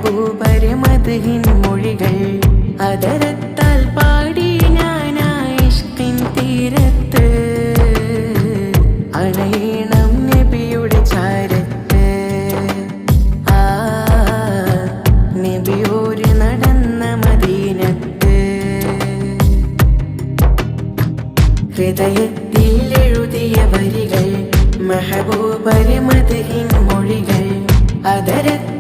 മെഹബൂബരെ മദ്ഹിൻ മൊഴികൾ അതരത്താൽ പാടി ഞാൻ ഇഷ്കിൻ തീരത്ത് അണയണം നബിയുടെ ചാരത്ത്. നബിയോര് നടന്ന മദീനത്ത് ഹൃദയത്തിൽ എഴുതിയ വരികൾ മെഹബൂബരെ മദ്ഹിൻ മൊഴികൾ അതരത്ത്